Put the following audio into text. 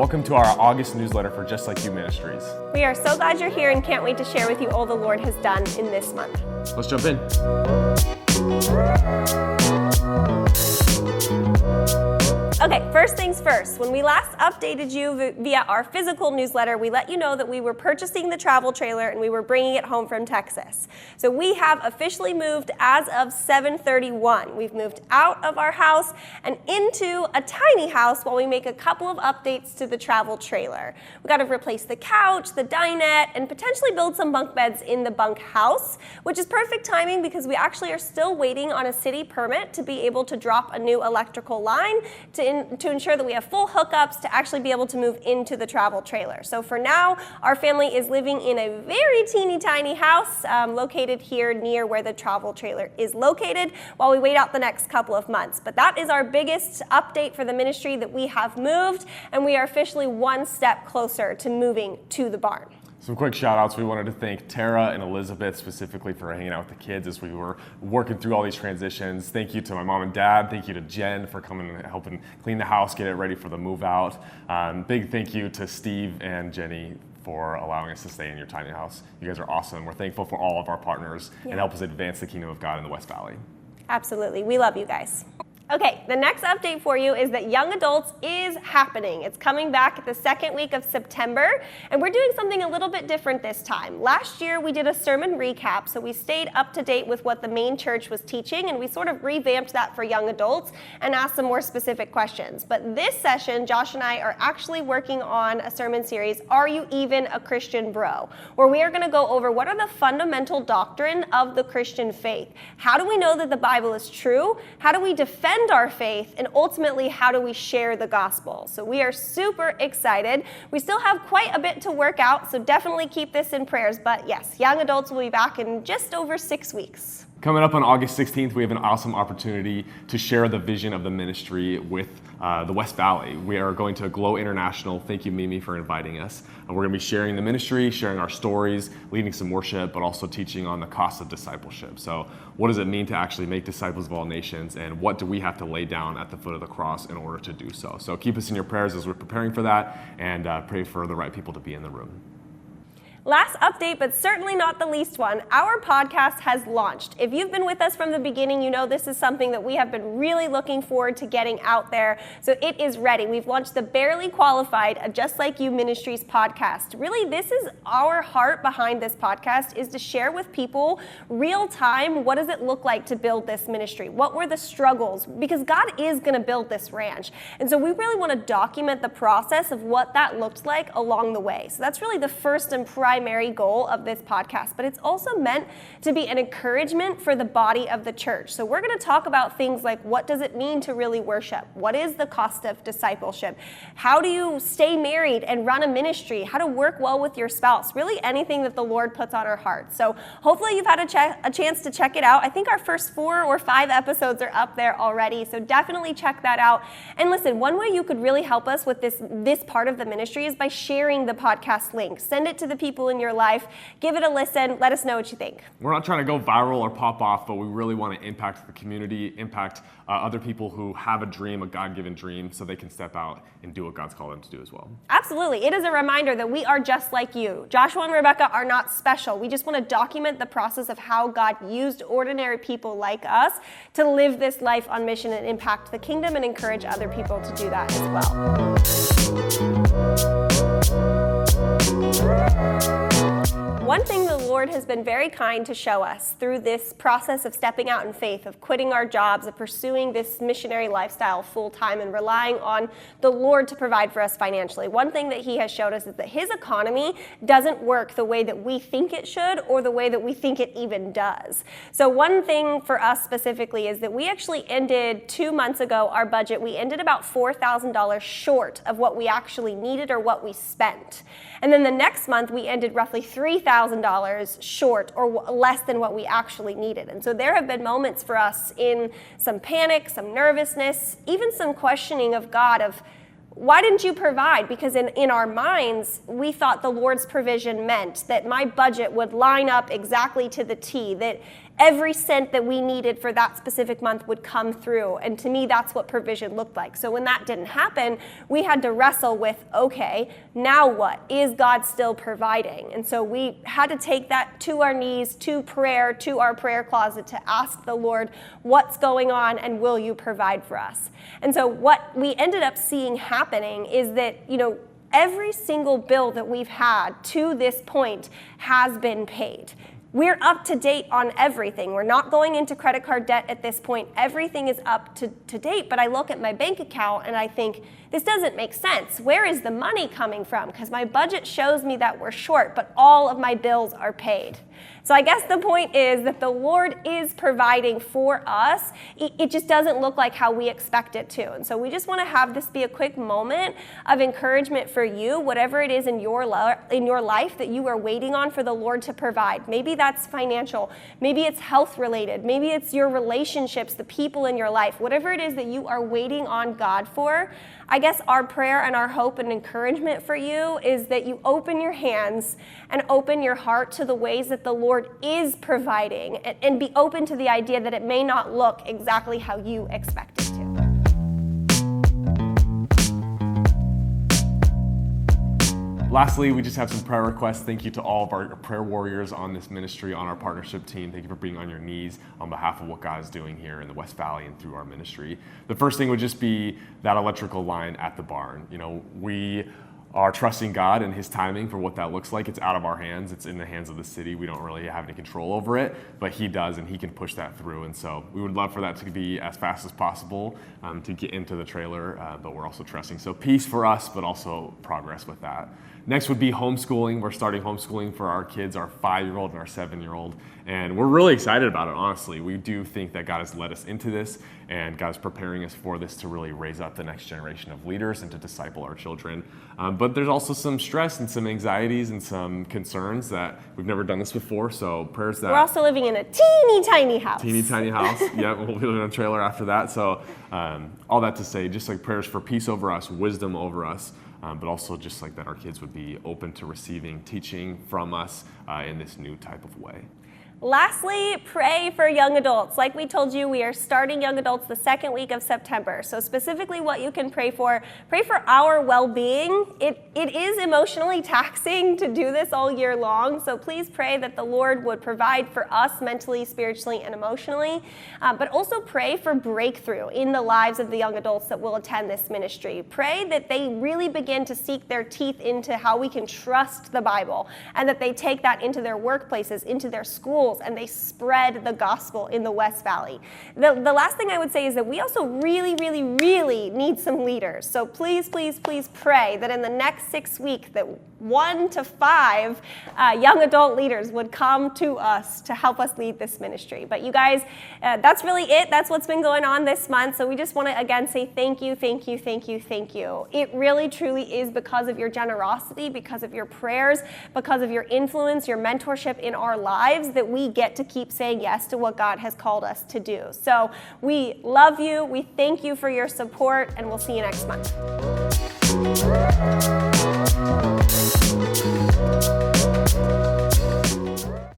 Welcome to our August newsletter for Just Like You Ministries. We are so glad you're here and can't wait to share with you all the Lord has done in this month. Let's jump in. Okay, first things first. When we last updated you via our physical newsletter, we let you know that we were purchasing the travel trailer and we were bringing it home from Texas. So we have officially moved as of 7/31. We've moved out of our house and into a tiny house while we make a couple of updates to the travel trailer. We got to replace the couch, the dinette, and potentially build some bunk beds in the bunk house, which is perfect timing because we actually are still waiting on a city permit to be able to drop a new electrical line to ensure that we have full hookups to actually be able to move into the travel trailer. So for now, our family is living in a very teeny tiny house located here near where the travel trailer is located while we wait out the next couple of months. But that is our biggest update for the ministry, that we have moved and we are officially one step closer to moving to the barn. Some quick shout outs. We wanted to thank Tara and Elizabeth specifically for hanging out with the kids as we were working through all these transitions. Thank you to my mom and dad. Thank you to Jen for coming and helping clean the house, get it ready for the move out. Big thank you to Steve and Jenny for allowing us to stay in your tiny house. You guys are awesome. We're thankful for all of our partners and help us advance the kingdom of God in the West Valley. Absolutely. We love you guys. Okay, the next update for you is that Young Adults is happening. It's coming back the second week of September, and we're doing something a little bit different this time. Last year, we did a sermon recap, so we stayed up to date with what the main church was teaching, and we sort of revamped that for Young Adults and asked some more specific questions. But this session, Josh and I are actually working on a sermon series, Are You Even a Christian Bro?, where we are going to go over what are the fundamental doctrine of the Christian faith. How do we know that the Bible is true? How do we defend our faith, and ultimately how do we share the gospel? So we are super excited. We still have quite a bit to work out, so definitely keep this in prayers. But yes, Young Adults will be back in just over 6 weeks. Coming up on August 16th, we have an awesome opportunity to share the vision of the ministry with the West Valley. We are going to Aglow International. Thank you, Mimi, for inviting us. And we're going to be sharing the ministry, sharing our stories, leading some worship, but also teaching on the cost of discipleship. So what does it mean to actually make disciples of all nations, and what do we have to lay down at the foot of the cross in order to do so? So keep us in your prayers as we're preparing for that, and pray for the right people to be in the room. Last update, but certainly not the least one, our podcast has launched. If you've been with us from the beginning, you know this is something that we have been really looking forward to getting out there. So it is ready. We've launched the Barely Qualified, a Just Like You Ministries podcast. Really, this is our heart behind this podcast, is to share with people real time, what does it look like to build this ministry? What were the struggles? Because God is going to build this ranch. And so we really want to document the process of what that looked like along the way. So that's really the first and primary goal of this podcast, but it's also meant to be an encouragement for the body of the church. So we're going to talk about things like, what does it mean to really worship? What is the cost of discipleship? How do you stay married and run a ministry? How to work well with your spouse? Really anything that the Lord puts on our hearts. So hopefully you've had a chance to check it out. I think our first 4 or 5 episodes are up there already, so definitely check that out. And listen, one way you could really help us with this part of the ministry is by sharing the podcast link. Send it to the people in your life. Give it a listen. Let us know what you think. We're not trying to go viral or pop off, but we really want to impact the community, impact other people who have a dream, a God-given dream, so they can step out and do what God's called them to do as well. Absolutely. It is a reminder that we are just like you. Joshua and Rebecca are not special. We just want to document the process of how God used ordinary people like us to live this life on mission and impact the kingdom and encourage other people to do that as well. One thing the Lord has been very kind to show us through this process of stepping out in faith, of quitting our jobs, of pursuing this missionary lifestyle full-time and relying on the Lord to provide for us financially. One thing that he has showed us is that his economy doesn't work the way that we think it should or the way that we think it even does. So one thing for us specifically is that we actually ended 2 months ago, our budget, we ended about $4,000 short of what we actually needed or what we spent. And then the next month, we ended roughly $3,000 short or less than what we actually needed. And so there have been moments for us in some panic, some nervousness, even some questioning of God of, why didn't you provide? Because in our minds, we thought the Lord's provision meant that my budget would line up exactly to the T, that every cent that we needed for that specific month would come through. And to me, that's what provision looked like. So when that didn't happen, we had to wrestle with, okay, now what? Is God still providing? And so we had to take that to our knees, to prayer, to our prayer closet to ask the Lord, what's going on and will you provide for us? And so what we ended up seeing happening is that, every single bill that we've had to this point has been paid. We're up to date on everything. We're not going into credit card debt at this point. Everything is up to date, but I look at my bank account and I think, this doesn't make sense. Where is the money coming from? Because my budget shows me that we're short, but all of my bills are paid. So I guess the point is that the Lord is providing for us. It just doesn't look like how we expect it to. And so we just want to have this be a quick moment of encouragement for you, whatever it is in your life that you are waiting on for the Lord to provide. Maybe that's financial. Maybe it's health related. Maybe it's your relationships, the people in your life. Whatever it is that you are waiting on God for, I guess our prayer and our hope and encouragement for you is that you open your hands and open your heart to the ways that the Lord is providing, and be open to the idea that it may not look exactly how you expect it to. Lastly, we just have some prayer requests. Thank you to all of our prayer warriors on this ministry, on our partnership team. Thank you for being on your knees on behalf of what God is doing here in the West Valley and through our ministry. The first thing would just be that electrical line at the barn. We are trusting God and His timing for what that looks like. It's out of our hands. It's in the hands of the city. We don't really have any control over it, but He does, and He can push that through. And so we would love for that to be as fast as possible to get into the trailer, but we're also trusting. So peace for us, but also progress with that. Next would be homeschooling. We're starting homeschooling for our kids, our 5-year-old and our 7-year-old. And we're really excited about it, honestly. We do think that God has led us into this, and God is preparing us for this to really raise up the next generation of leaders and to disciple our children. But there's also some stress and some anxieties and some concerns that we've never done this before. So prayers that... We're also living in a teeny tiny house. Teeny tiny house. Yep, we'll be living in a trailer after that. So all that to say, just like prayers for peace over us, wisdom over us, but also just like that our kids would be open to receiving teaching from us in this new type of way. Lastly, pray for young adults. Like we told you, we are starting young adults the second week of September. So specifically what you can pray for our well-being. It is emotionally taxing to do this all year long. So please pray that the Lord would provide for us mentally, spiritually, and emotionally. But also pray for breakthrough in the lives of the young adults that will attend this ministry. Pray that they really begin to seek their teeth into how we can trust the Bible, and that they take that into their workplaces, into their schools, and they spread the gospel in the West Valley. The last thing I would say is that we also really, really, really need some leaders. So please, please, please pray that in the next 6 weeks that 1 to 5 young adult leaders would come to us to help us lead this ministry. But you guys, that's really it. That's what's been going on this month. So we just want to again say thank you, thank you, thank you, thank you. It really, truly is because of your generosity, because of your prayers, because of your influence, your mentorship in our lives that we get to keep saying yes to what God has called us to do. So we love you. We thank you for your support, and we'll see you next month.